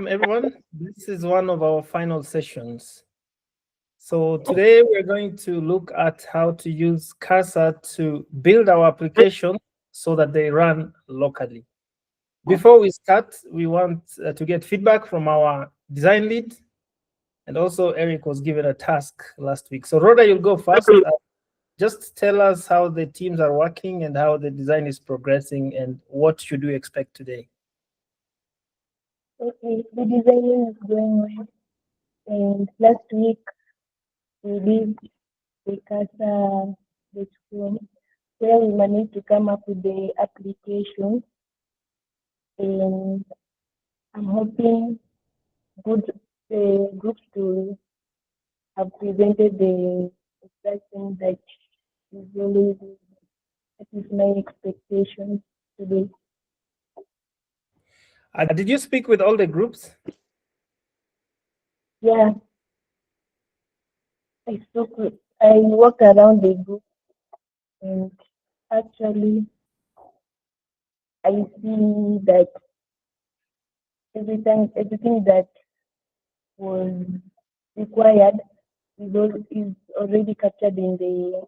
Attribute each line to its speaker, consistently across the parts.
Speaker 1: everyone. This is one of our final sessions. So today we're going to look at how to use Cursor to build our application so that they run locally. Before we start, we want to get feedback from our design lead. And also Eric was given a task last week. So Rhoda, you'll go first. Just tell us how the teams are working and how the design is progressing and what should we expect today.
Speaker 2: Okay, the design is going well. And last week we did the Casa Scrum where we managed to come up with the application. And I'm hoping good groups to have presented the exact thing that usually that is my expectation today.
Speaker 1: Did you speak with all the groups?
Speaker 2: Yeah. I walked around the group and actually I see that everything that was required is already captured in the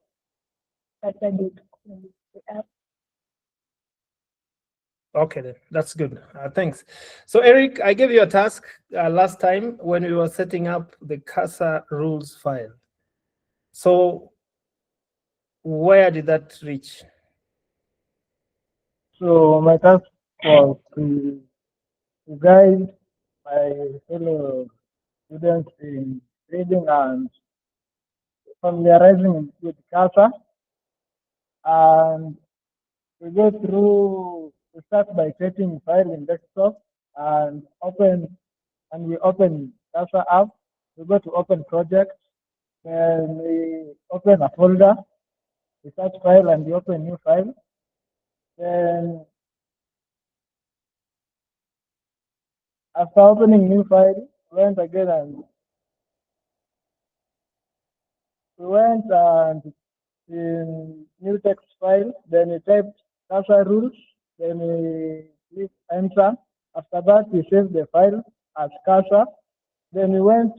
Speaker 2: app.
Speaker 1: Okay, then. That's good. Thanks. So Eric, I gave you a task last time when we were setting up the Casa rules file. So where did that reach?
Speaker 3: So my task was to guide my fellow students in reading and familiarizing with Casa. And we start by creating file in desktop and we open Casa app. We go to open project, then we open a folder, we search file and we open new file. Then after opening new file, we went and in new text file, then we typed Casa rules, then we click enter. After that, we save the file as Casa. Then we went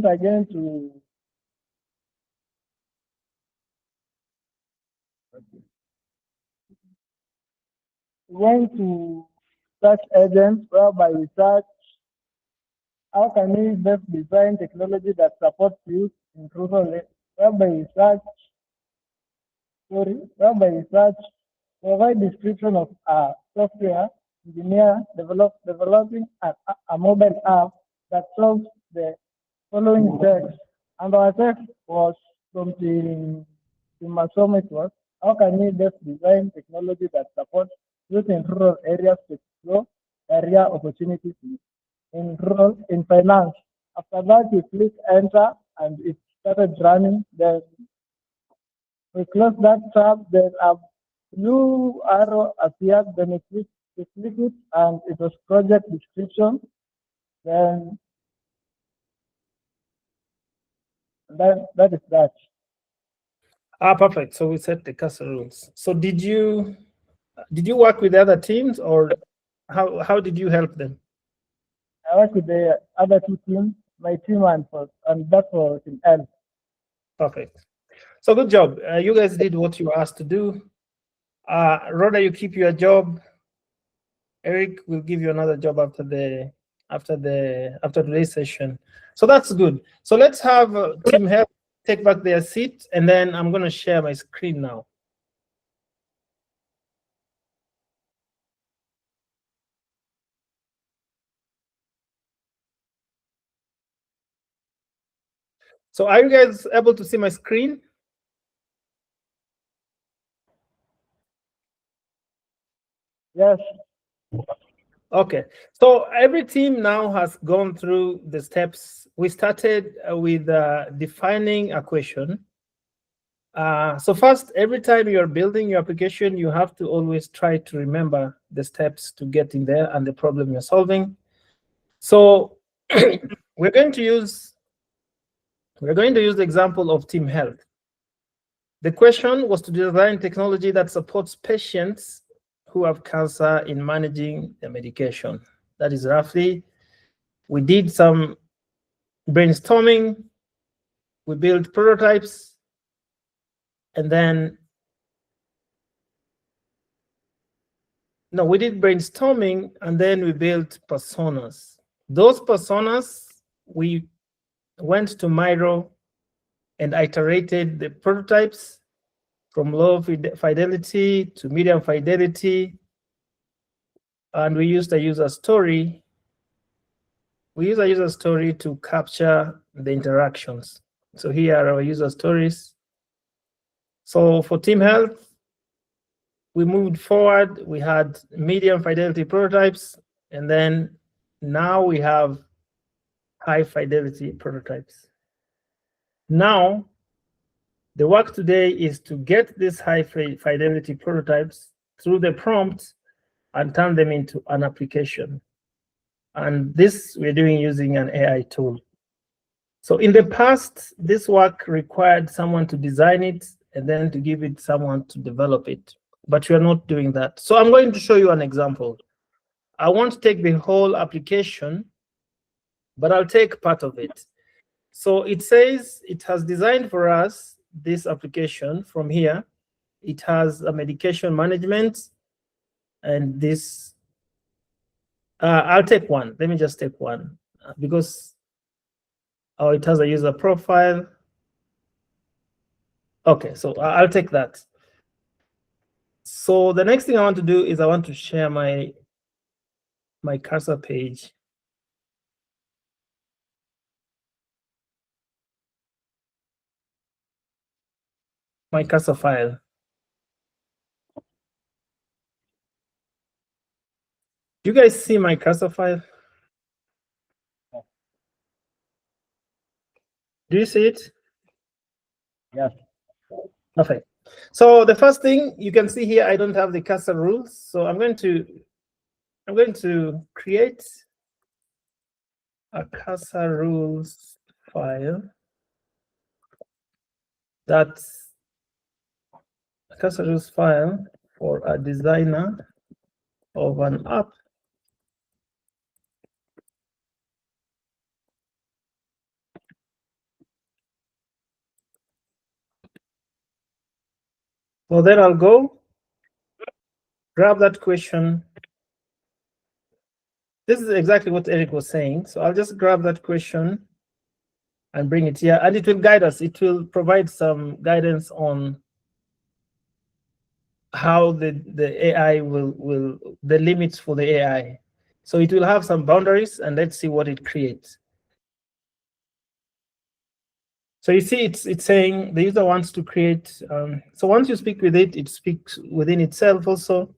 Speaker 3: again to search agents, whereby we search how can we best design technology that supports youth in rural areas, whereby we search provide description of a software engineer developing a mobile app that solves the following text. And our text was from the Masomo. It was, how can we best design technology that supports youth in rural areas to explore area opportunities in finance? After that, we click enter and it started running. Then we close that tab. Then a blue arrow appeared. Then we click it and it was project description. Then that is that.
Speaker 1: Perfect. So we set the Casa rules. So did you work with other teams, or how did you help them?
Speaker 3: I work with the other two teams, my team and that for team L.
Speaker 1: Perfect. So good job. You guys did what you were asked to do. Rhoda, you keep your job. Eric will give you another job after today's session. So that's good. So let's have team help take back their seat, and then I'm going to share my screen now. So are you guys able to see my screen?
Speaker 3: Yes.
Speaker 1: Okay. So every team now has gone through the steps. We started with defining a question. So first, every time you're building your application, you have to always try to remember the steps to get in there and the problem you're solving. So we're going to use the example of team health. The question was to design technology that supports patients who have cancer in managing the medication. That is roughly, we did some brainstorming, we built prototypes, and then, no, we did brainstorming and then we built personas. Those personas, we went to Miro and iterated the prototypes from low fidelity to medium fidelity. And we used a user story. We use a user story to capture the interactions. So here are our user stories. So for team health, we moved forward. We had medium fidelity prototypes, and then now we have high fidelity prototypes. Now, the work today is to get these high fidelity prototypes through the prompt and turn them into an application. And this we're doing using an AI tool. So in the past, this work required someone to design it and then to give it someone to develop it. But we are not doing that. So I'm going to show you an example. I won't take the whole application, but I'll take part of it. So it says it has designed for us this application from here. It has a medication management and this. I'll take one. Let me just take one because it has a user profile. Okay, so I'll take that. So the next thing I want to do is I want to share my cursor page. My cursor file. Do you guys see my cursor file? Do you see it?
Speaker 3: Yes.
Speaker 1: Perfect. So the first thing you can see here, I don't have the cursor rules. So I'm going to create a cursor rules file. That's a cursor rules file for a designer of an app. So then I'll go grab that question. This is exactly what Eric was saying. So I'll just grab that question and bring it here, and it will guide us. It will provide some guidance on how the AI will the limits for the AI. So it will have some boundaries, and let's see what it creates. So you see, it's saying the user wants to create. So once you speak with it, it speaks within itself also.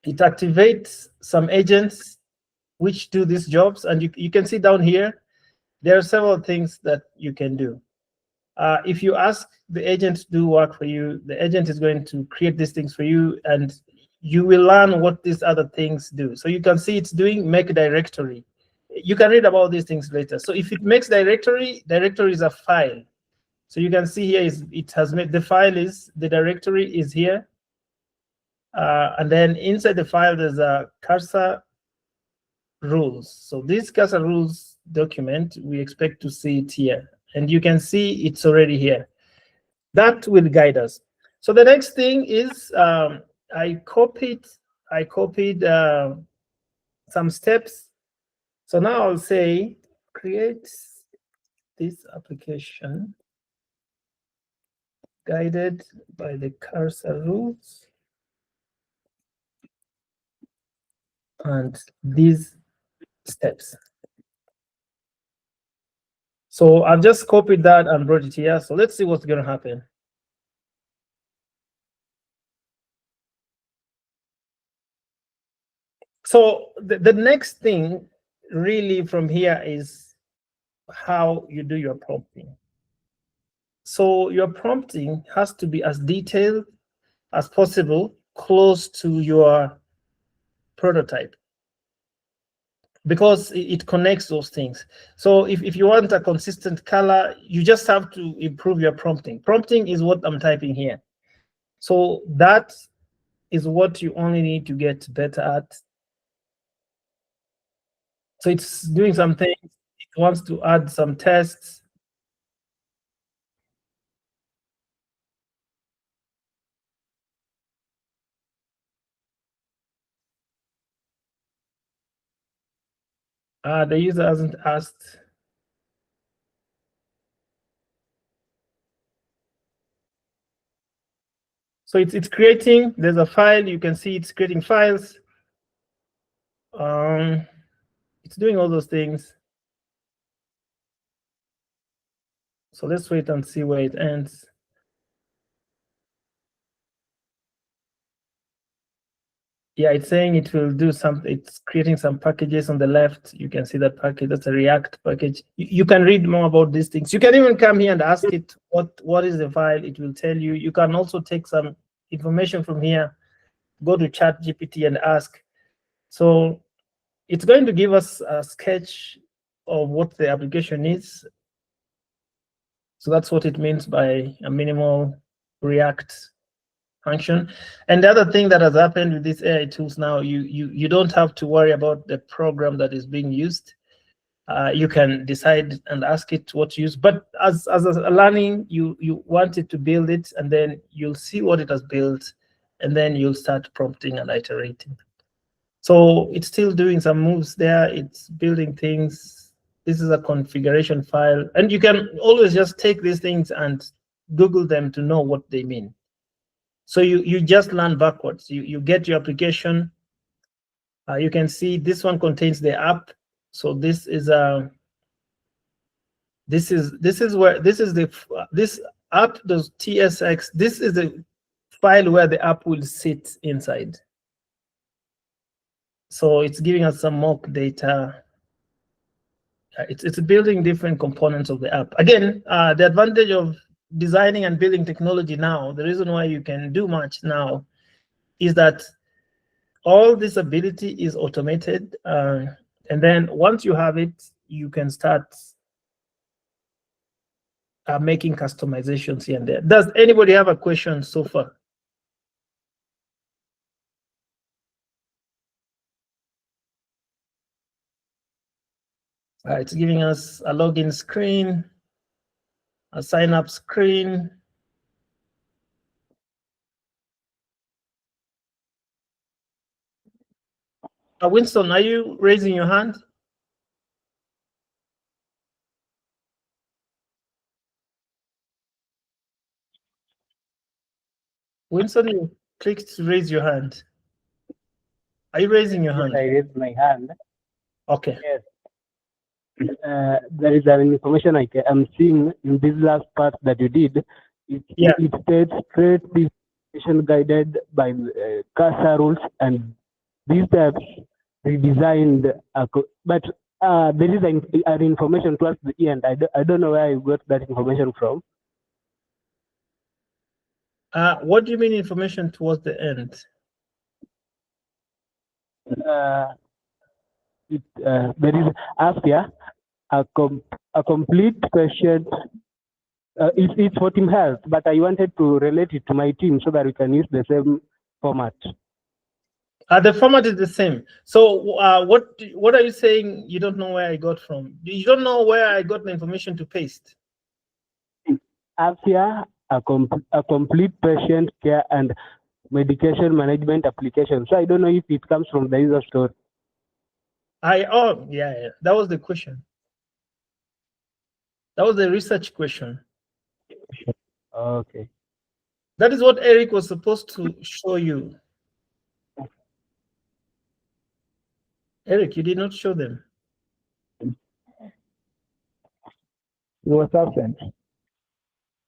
Speaker 1: It activates some agents which do these jobs, and you can see down here, there are several things that you can do. If you ask the agent to do work for you, the agent is going to create these things for you, and you will learn what these other things do. So you can see it's doing make directory. You can read about these things later. So if it makes directory is a file. So you can see here it has made the file is the directory is here. And then inside the file, there's a cursor rules. So this cursor rules document, we expect to see it here. And you can see it's already here. That will guide us. So the next thing is I copied some steps. So now I'll say create this application guided by the cursor rules and these steps. So I've just copied that and brought it here. So let's see what's going to happen. So the next thing really from here is how you do your prompting. So your prompting has to be as detailed as possible, close to your prototype, because it connects those things. So if you want a consistent color, you just have to improve your prompting. Prompting is what I'm typing here. So that is what you only need to get better at. So it's doing some things. It wants to add some tests. The user hasn't asked. So it's creating, there's a file, you can see it's creating files. It's doing all those things. So let's wait and see where it ends. Yeah, it's saying it will do something. It's creating some packages on the left. You can see that package. That's a React package. You can read more about these things. You can even come here and ask it what is the file. It will tell you. You can also take some information from here, go to ChatGPT and ask. So it's going to give us a sketch of what the application is. So that's what it means by a minimal React function. And the other thing that has happened with these AI tools now, you don't have to worry about the program that is being used. You can decide and ask it what to use. But as a learning, you want it to build it, and then you'll see what it has built, and then you'll start prompting and iterating. So it's still doing some moves there. It's building things. This is a configuration file. And you can always just take these things and Google them to know what they mean. So you just learn backwards. You get your application. You can see this one contains the app. So this is this app does TSX. This is the file where the app will sit inside. So it's giving us some mock data. It's building different components of the app. Again, the advantage of designing and building technology now, the reason why you can do much now is that all this ability is automated. And then once you have it, you can start making customizations here and there. Does anybody have a question so far? It's giving us a login screen, a sign up screen. Winston, are you raising your hand? Winston, you clicked to raise your hand. Are you raising your hand?
Speaker 4: I raised my hand.
Speaker 1: Okay.
Speaker 4: Yes. There is an information I'm seeing in this last part that you did. It states create this application guided by CASA rules, and these steps redesigned. But there is an information towards the end. I don't know where you got that information from.
Speaker 1: What do you mean information towards the end?
Speaker 4: There is after a complete question. It's for Team Health, but I wanted to relate it to my team so that we can use the same format.
Speaker 1: The format is the same. So what are you saying you don't know where I got from? You don't know where I got the information to paste?
Speaker 4: After a complete patient care and medication management application. So I don't know if it comes from the user story.
Speaker 1: Yeah, that was the question. That was the research question.
Speaker 4: Okay.
Speaker 1: That is what Eric was supposed to show you. Eric, you did not show them.
Speaker 3: It was absent.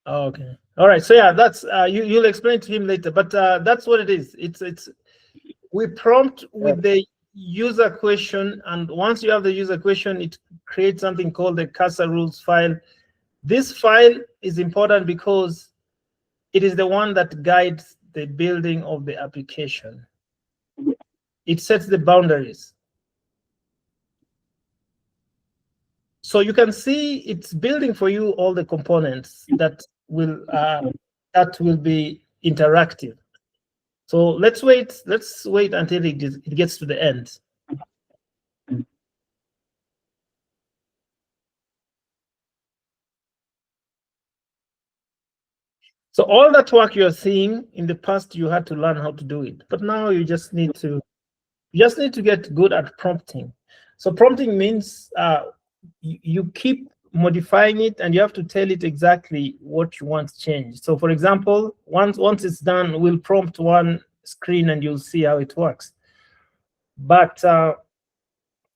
Speaker 1: Oh, okay. All right. So yeah, that's you'll explain to him later. But that's what it is. It's we prompt with the user question, and once you have the user question, it creates something called the CASA rules file. This file is important because it is the one that guides the building of the application. It sets the boundaries. So you can see it's building for you all the components that will be interactive. So let's wait until it gets to the end. So all that work you're seeing in the past, you had to learn how to do it, but now you just need to get good at prompting. So prompting means you keep modifying it, and you have to tell it exactly what you want changed. So for example, once it's done, we'll prompt one screen and you'll see how it works. But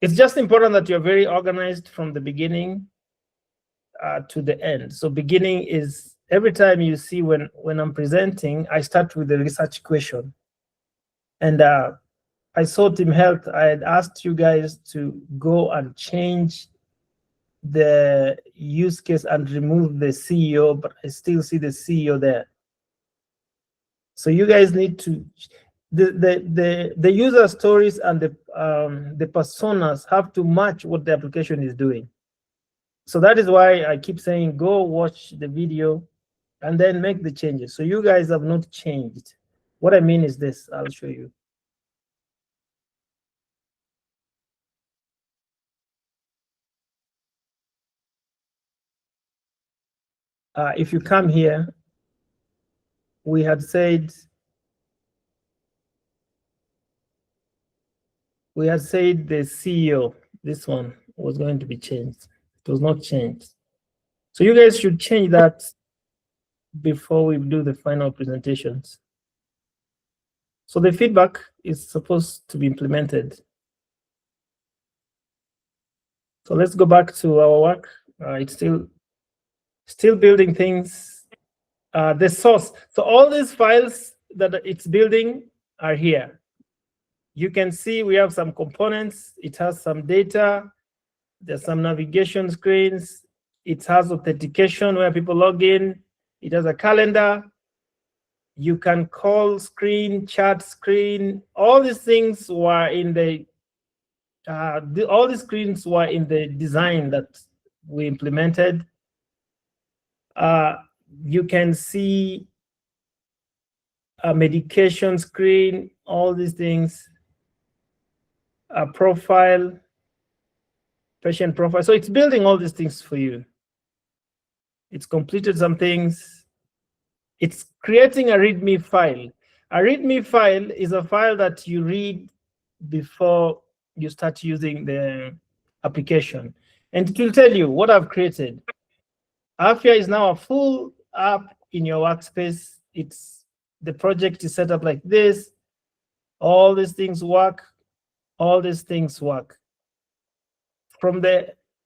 Speaker 1: it's just important that you're very organized from the beginning to the end. So beginning is every time you see when I'm presenting, I start with the research question. And I saw Team Health, I had asked you guys to go and change the use case and remove the CEO, but I still see the CEO there. So you guys need to, the user stories and the personas have to match what the application is doing. So that is why I keep saying, go watch the video and then make the changes. So you guys have not changed. What I mean is this, I'll show you. If you come here, we had said the CEO, this one was going to be changed. It was not changed. So you guys should change that before we do the final presentations. So the feedback is supposed to be implemented. So let's go back to our work. It's still building things. The source. So all these files that it's building are here. You can see we have some components. It has some data. There's some navigation screens. It has authentication where people log in. It has a calendar. You can call screen, chat screen. All these things were in all the screens were in the design that we implemented. You can see a medication screen, all these things, a profile, patient profile. So it's building all these things for you. It's completed some things. It's creating a README file. A README file is a file that you read before you start using the application. And it will tell you what I've created. Afia is now a full app in your workspace. The project is set up like this. All these things work. All these things work. So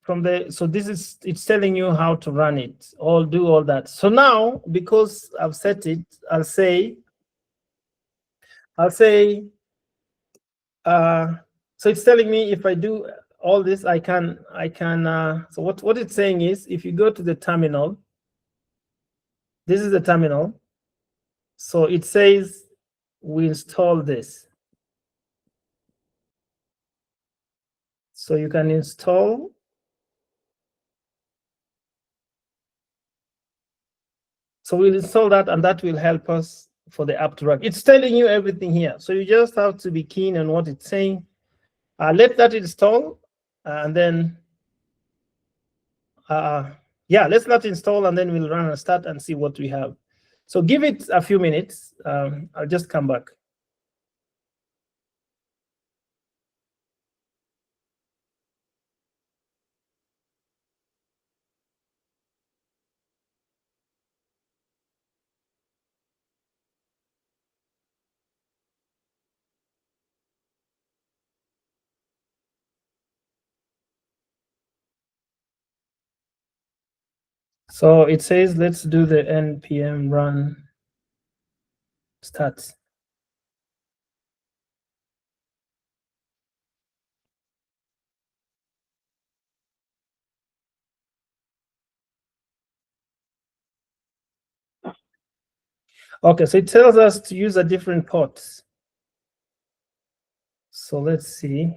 Speaker 1: it's telling you how to run it, do all that. So now, because I've set it, I'll say, so it's telling me if I do all this, I can, so what it's saying is, if you go to the terminal, this is the terminal. So it says we install this. So you can install. So we'll install that, and that will help us for the app to run. It's telling you everything here. So you just have to be keen on what it's saying. Let that install, and then, yeah, let's let install, and then we'll run a start and see what we have. So give it a few minutes. I'll just come back. So it says, let's do the npm run start. Okay, so it tells us to use a different ports. So let's see.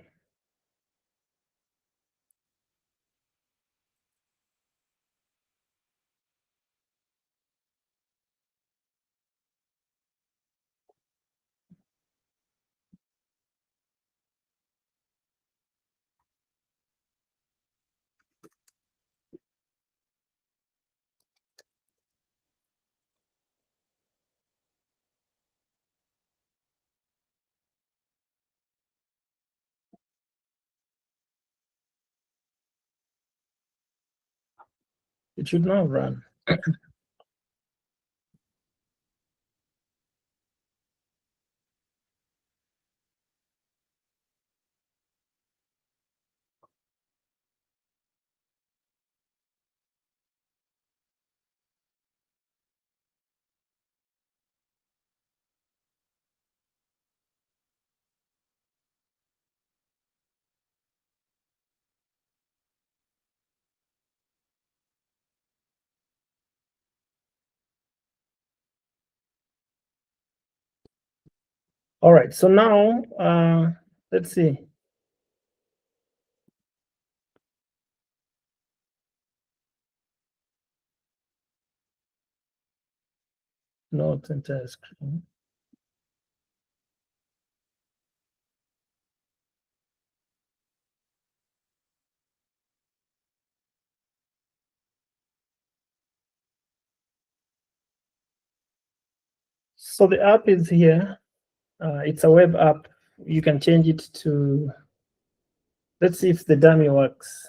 Speaker 1: It should now run. All right, so now let's see. Not entire screen. So the app is here. It's a web app. You can change it to, let's see if the dummy works.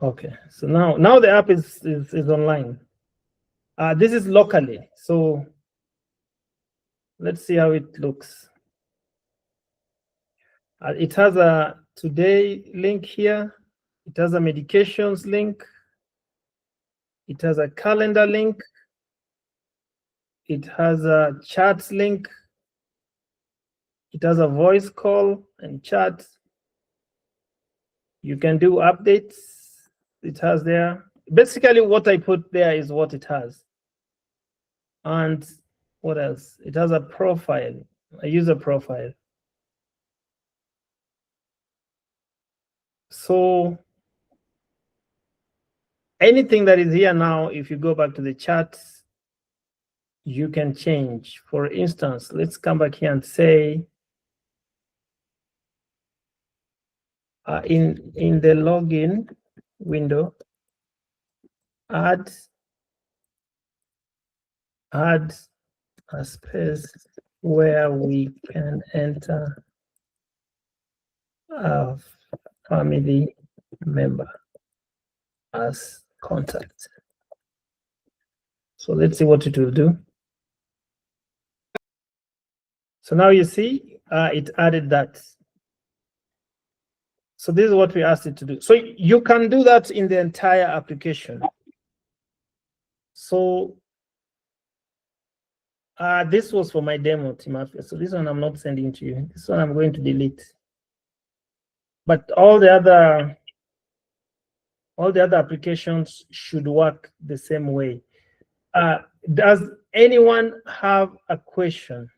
Speaker 1: Okay, so now the app is online. This is locally, so let's see how it looks. It has a today link here. It has a medications link. It has a calendar link. It has a chats link. It has a voice call and chat. You can do updates. It has there. Basically, what I put there is what it has. And what else? It has a profile, a user profile. So anything that is here now, if you go back to the chats, you can change. For instance, let's come back here and say, in the login window, add a space where we can enter a family member as contact. So let's see what it will do. So now you see it added that. So this is what we asked it to do. So you can do that in the entire application. So this was for my demo, Timothy. So this one I'm not sending to you. This one I'm going to delete. But all the other applications should work the same way. Does anyone have a question?